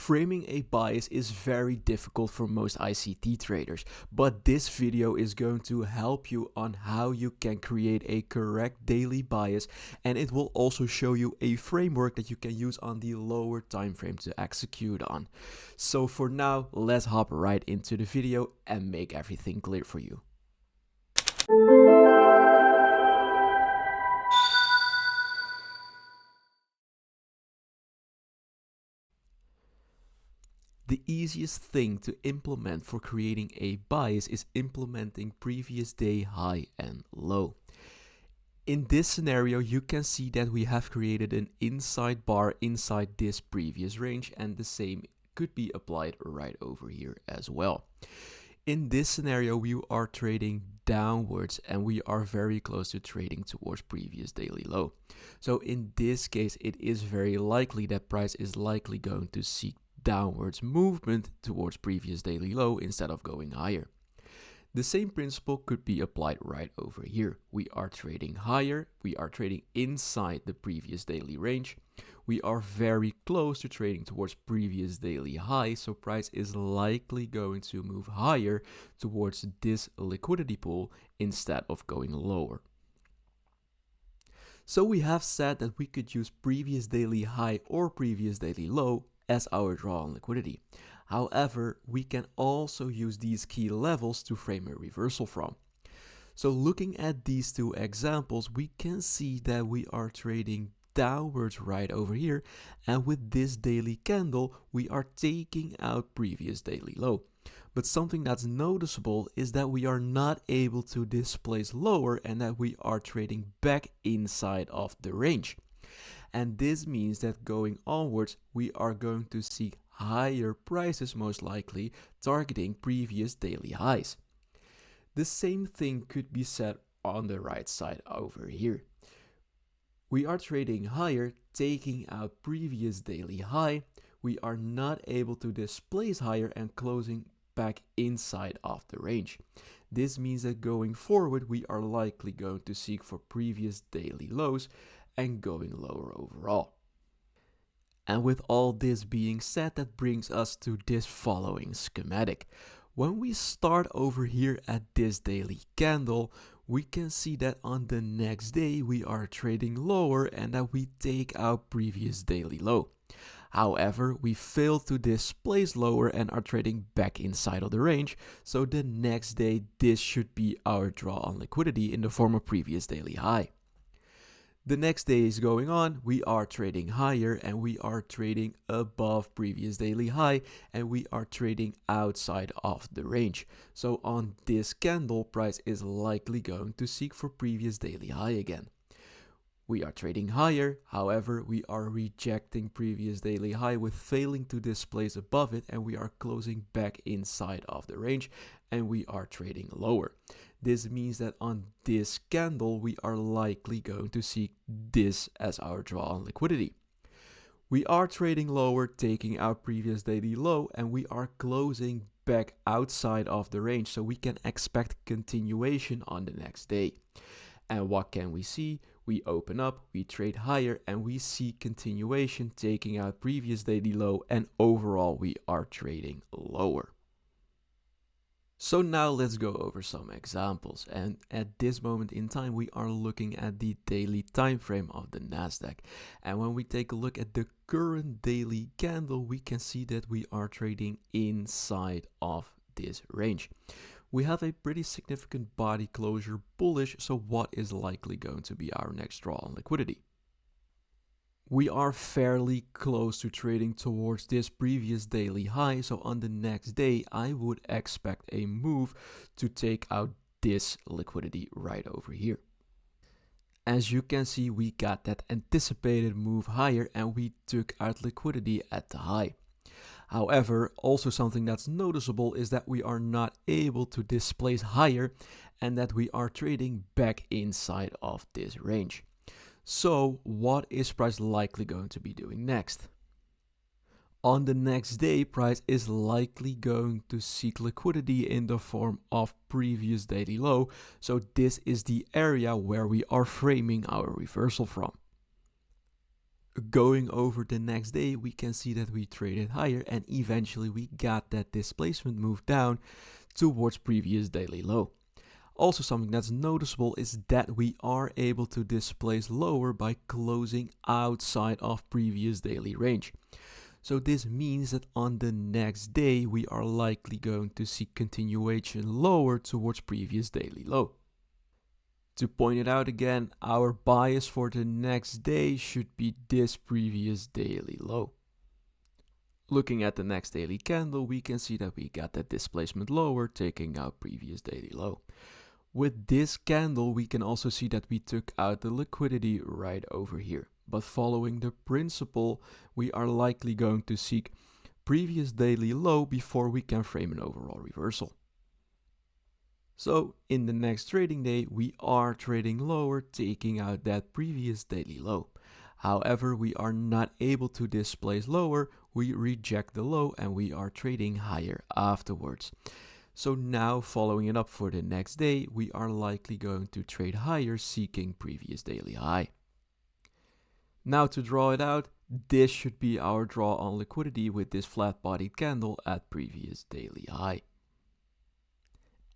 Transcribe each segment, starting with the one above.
Framing a bias is very difficult for most ICT traders, but this video is going to help you on how you can create a correct daily bias, and it will also show you a framework that you can use on the lower time frame to execute on. So for now, let's hop right into the video and make everything clear for you. The easiest thing to implement for creating a bias is implementing previous day high and low. In this scenario, you can see that we have created an inside bar inside this previous range, and the same could be applied right over here as well. In this scenario, we are trading downwards and we are very close to trading towards previous daily low. So in this case, it is very likely that price is likely going to seek downwards movement towards previous daily low instead of going higher. The same principle could be applied right over here. We are trading higher, we are trading inside the previous daily range. We are very close to trading towards previous daily high, so price is likely going to move higher towards this liquidity pool instead of going lower. So we have said that we could use previous daily high or previous daily low as our draw on liquidity. However, we can also use these key levels to frame a reversal from. So looking at these two examples, we can see that we are trading downwards right over here, and with this daily candle, we are taking out previous daily low. But something that's noticeable is that we are not able to displace lower and that we are trading back inside of the range. And this means that going onwards, we are going to seek higher prices, most likely targeting previous daily highs. The same thing could be said on the right side over here. We are trading higher, taking out previous daily high. We are not able to displace higher and closing back inside of the range. This means that going forward, we are likely going to seek for previous daily lows and going lower overall. And with all this being said, that brings us to this following schematic. When we start over here at this daily candle, we can see that on the next day we are trading lower and that we take out previous daily low. However, we fail to displace lower and are trading back inside of the range, so the next day this should be our draw on liquidity in the form of previous daily high. The next day is going on, we are trading higher and we are trading above previous daily high and we are trading outside of the range. So on this candle, price is likely going to seek for previous daily high again. We are trading higher, however, we are rejecting previous daily high with failing to displace above it, and we are closing back inside of the range and we are trading lower. This means that on this candle, we are likely going to seek this as our draw on liquidity. We are trading lower, taking out previous daily low, and we are closing back outside of the range, so we can expect continuation on the next day. And what can we see? We open up, we trade higher, and we see continuation, taking out previous daily low, and overall we are trading lower. So now let's go over some examples, and at this moment in time we are looking at the daily time frame of the NASDAQ, and when we take a look at the current daily candle, we can see that we are trading inside of this range. We have a pretty significant body closure bullish, so what is likely going to be our next draw on liquidity? We are fairly close to trading towards this previous daily high, so on the next day I would expect a move to take out this liquidity right over here. As you can see, we got that anticipated move higher and we took out liquidity at the high. However, also something that's noticeable is that we are not able to displace higher and that we are trading back inside of this range. So what is price likely going to be doing next? On the next day, price is likely going to seek liquidity in the form of previous daily low. So this is the area where we are framing our reversal from. Going over the next day, we can see that we traded higher and eventually we got that displacement move down towards previous daily low. Also, something that's noticeable is that we are able to displace lower by closing outside of previous daily range. So this means that on the next day, we are likely going to see continuation lower towards previous daily low. To point it out again, our bias for the next day should be this previous daily low. Looking at the next daily candle, we can see that we got that displacement lower, taking out previous daily low. With this candle, we can also see that we took out the liquidity right over here. But following the principle, we are likely going to seek previous daily low before we can frame an overall reversal. So in the next trading day, we are trading lower, taking out that previous daily low. However, we are not able to displace lower, we reject the low and we are trading higher afterwards. So now following it up for the next day, we are likely going to trade higher, seeking previous daily high. Now to draw it out, this should be our draw on liquidity with this flat-bodied candle at previous daily high.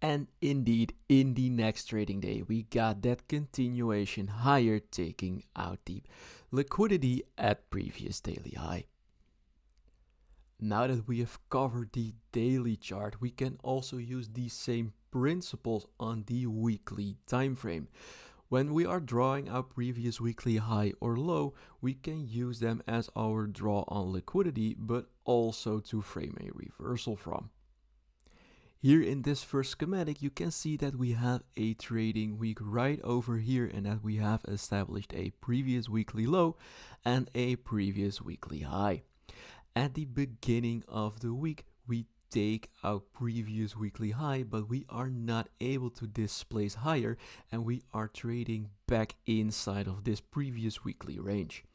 And indeed, in the next trading day, we got that continuation higher, taking out the liquidity at previous daily high. Now that we have covered the daily chart, we can also use these same principles on the weekly time frame. When we are drawing our previous weekly high or low, we can use them as our draw on liquidity, but also to frame a reversal from. Here in this first schematic, you can see that we have a trading week right over here and that we have established a previous weekly low and a previous weekly high. At the beginning of the week, we take our previous weekly high, but we are not able to displace higher and we are trading back inside of this previous weekly range.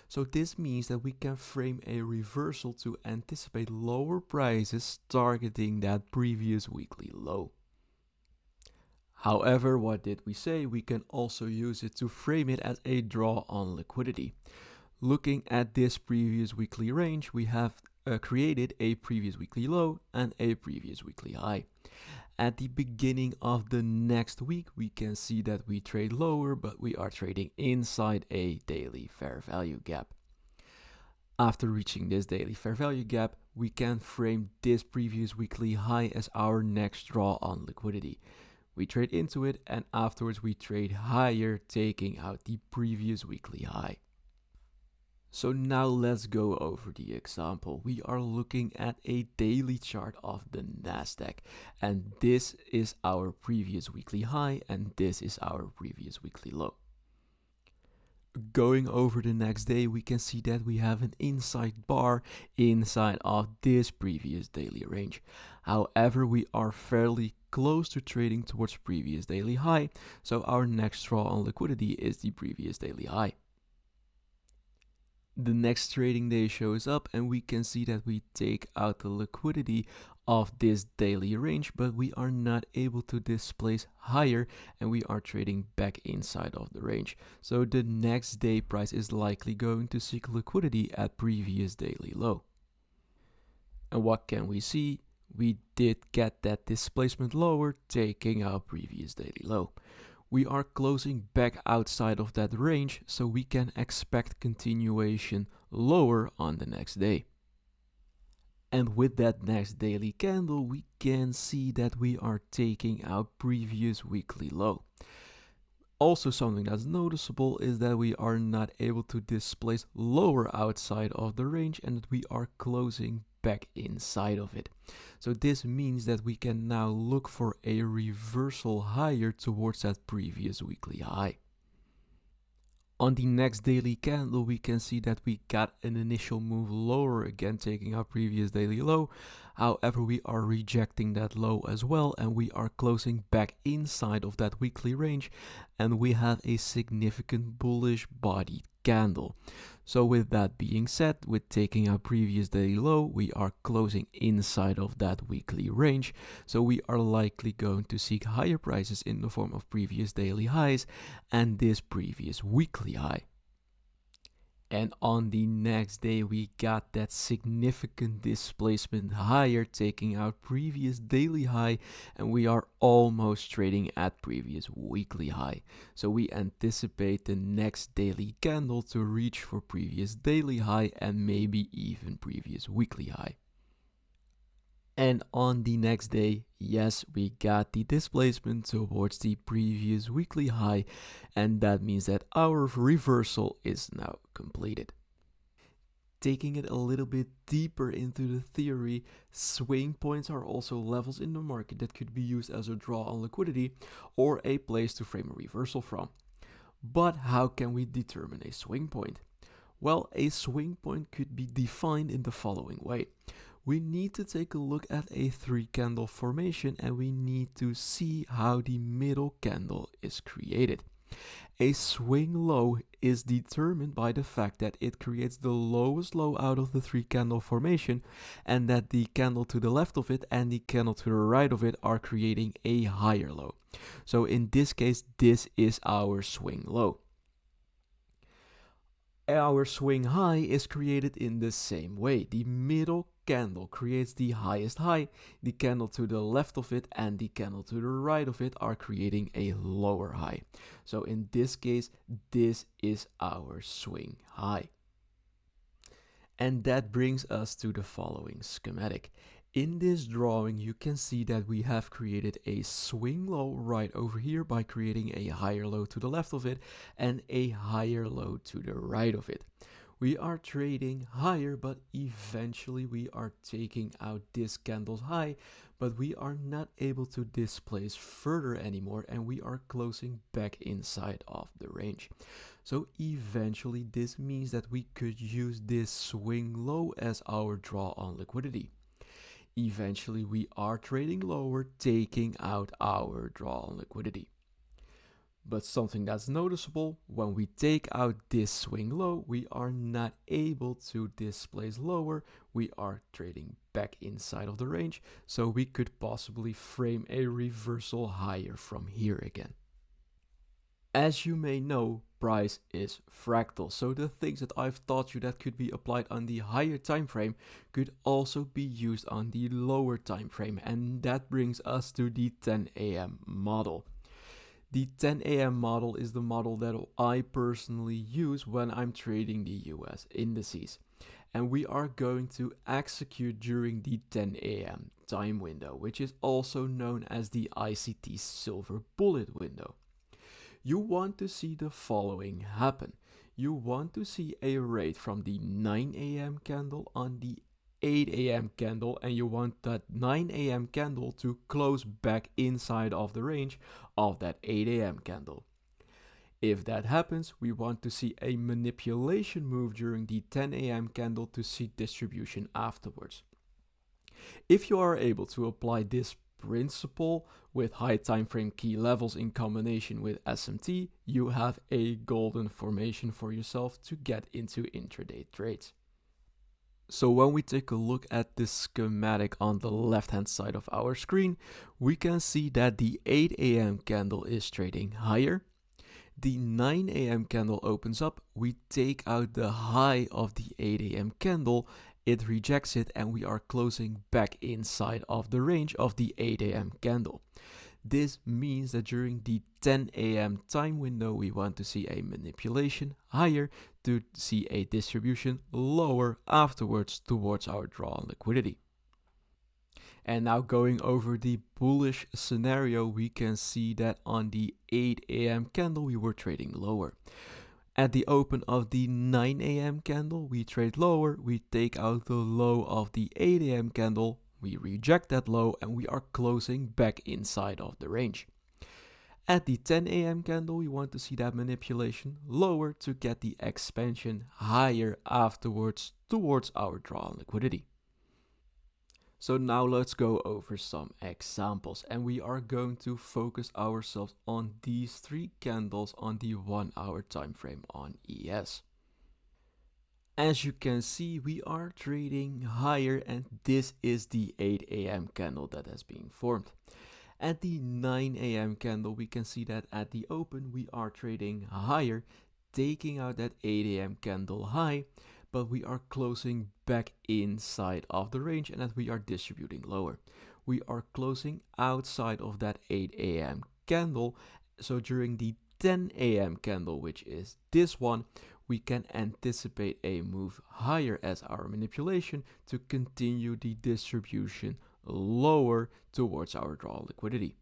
So this means that we can frame a reversal to anticipate lower prices targeting that previous weekly low. However, what did we say? We can also use it to frame it as a draw on liquidity. Looking at this previous weekly range, we have created a previous weekly low and a previous weekly high. At the beginning of the next week, we can see that we trade lower, but we are trading inside a daily fair value gap. After reaching this daily fair value gap, we can frame this previous weekly high as our next draw on liquidity. We trade into it and afterwards we trade higher, taking out the previous weekly high. So now let's go over the example. We are looking at a daily chart of the NASDAQ, and this is our previous weekly high and this is our previous weekly low. Going over the next day, we can see that we have an inside bar inside of this previous daily range. However, we are fairly close to trading towards previous daily high, so our next draw on liquidity is the previous daily high. The next trading day shows up and we can see that we take out the liquidity of this daily range, but we are not able to displace higher and we are trading back inside of the range. So the next day price is likely going to seek liquidity at previous daily low. And what can we see? We did get that displacement lower, taking out previous daily low. We are closing back outside of that range, so we can expect continuation lower on the next day. And with that next daily candle, we can see that we are taking out previous weekly low. Also, something that's noticeable is that we are not able to displace lower outside of the range and that we are closing back inside of it. So this means that we can now look for a reversal higher towards that previous weekly high. On the next daily candle, we can see that we got an initial move lower, again taking our previous daily low. However, we are rejecting that low as well and we are closing back inside of that weekly range and we have a significant bullish bodied candle. So with that being said, with taking our previous daily low, we are closing inside of that weekly range. So we are likely going to seek higher prices in the form of previous daily highs and this previous weekly high. And on the next day, we got that significant displacement higher, taking out previous daily high, and we are almost trading at previous weekly high. So we anticipate the next daily candle to reach for previous daily high and maybe even previous weekly high. And on the next day, yes, we got the displacement towards the previous weekly high, and that means that our reversal is now completed. Taking it a little bit deeper into the theory, swing points are also levels in the market that could be used as a draw on liquidity or a place to frame a reversal from. But how can we determine a swing point? Well, a swing point could be defined in the following way. We need to take a look at a 3-candle formation and we need to see how the middle candle is created. A swing low is determined by the fact that it creates the lowest low out of the 3-candle formation and that the candle to the left of it and the candle to the right of it are creating a higher low. So in this case, this is our swing low. Our swing high is created in the same way. The middle candle creates the highest high, the candle to the left of it and the candle to the right of it are creating a lower high. So in this case, this is our swing high. And that brings us to the following schematic. In this drawing, you can see that we have created a swing low right over here by creating a higher low to the left of it and a higher low to the right of it. We are trading higher, but eventually we are taking out this candle's high, but we are not able to displace further anymore and we are closing back inside of the range. So eventually this means that we could use this swing low as our draw on liquidity. Eventually we are trading lower, taking out our draw on liquidity. But something that's noticeable, when we take out this swing low, we are not able to displace lower. We are trading back inside of the range, so we could possibly frame a reversal higher from here again. As you may know, price is fractal, so the things that I've taught you that could be applied on the higher time frame could also be used on the lower time frame, and that brings us to the 10 a.m. model. The 10 a.m. model is the model that I personally use when I'm trading the US indices. And we are going to execute during the 10 a.m. time window, which is also known as the ICT silver bullet window. You want to see the following happen. You want to see a rate from the 9 a.m. candle on the 8 a.m. candle, and you want that 9 a.m. candle to close back inside of the range of that 8 a.m. candle. If that happens, we want to see a manipulation move during the 10 a.m. candle to see distribution afterwards. If you are able to apply this principle with high time frame key levels in combination with SMT, you have a golden formation for yourself to get into intraday trades. So when we take a look at this schematic on the left hand side of our screen, we can see that the 8 a.m. candle is trading higher. The 9 a.m. candle opens up, we take out the high of the 8 a.m. candle, it rejects it, and we are closing back inside of the range of the 8 a.m. candle. This means that during the 10 a.m. time window, we want to see a manipulation higher to see a distribution lower afterwards towards our draw on liquidity. And now going over the bullish scenario, we can see that on the 8 a.m. candle, we were trading lower. At the open of the 9 a.m. candle, we trade lower, we take out the low of the 8 a.m. candle, we reject that low, and we are closing back inside of the range. At the 10 a.m. candle, we want to see that manipulation lower to get the expansion higher afterwards towards our draw on liquidity. So now let's go over some examples, and we are going to focus ourselves on these 3 candles on the 1 hour time frame on ES. As you can see, we are trading higher, and this is the 8 a.m. candle that has been formed. At the 9 a.m. candle, we can see that at the open we are trading higher. taking out that 8 a.m. candle high, but we are closing back inside of the range and that we are distributing lower. We are closing outside of that 8 a.m. candle. So during the 10 a.m. candle, which is this one, we can anticipate a move higher as our manipulation to continue the distribution lower towards our draw liquidity.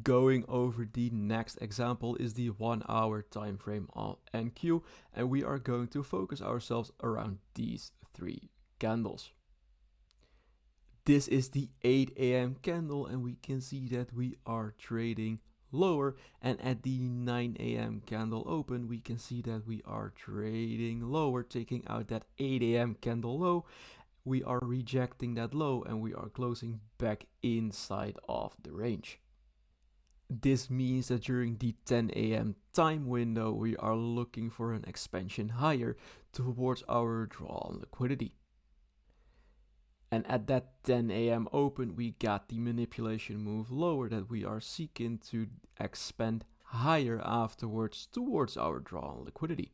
Going over the next example is the 1 hour time frame on NQ, and we are going to focus ourselves around these 3 candles. This is the 8 a.m. candle, and we can see that we are trading lower, and at the 9 a.m. candle open we can see that we are trading lower, taking out that 8 a.m. candle low. We are rejecting that low and we are closing back inside of the range. This means that during the 10 a.m. time window we are looking for an expansion higher towards our draw on liquidity. And at that 10 a.m. open, we got the manipulation move lower that we are seeking to expand higher afterwards towards our draw on liquidity.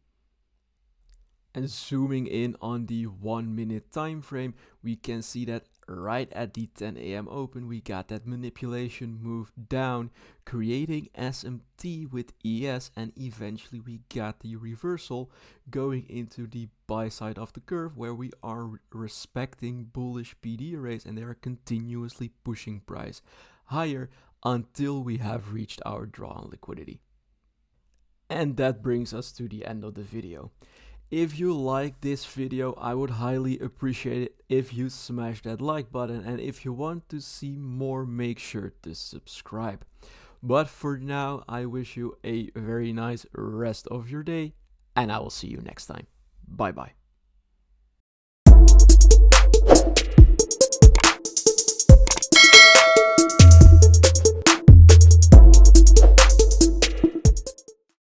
And zooming in on the 1 minute time frame, we can see that right at the 10 a.m. open, we got that manipulation move down, creating SMT with ES, and eventually we got the reversal going into the buy side of the curve where we are respecting bullish PD arrays and they are continuously pushing price higher until we have reached our draw on liquidity. And that brings us to the end of the video. If you like this video, I would highly appreciate it if you smash that like button, and if you want to see more, make sure to subscribe. But for now, I wish you a very nice rest of your day, and I will see you next time. Bye bye.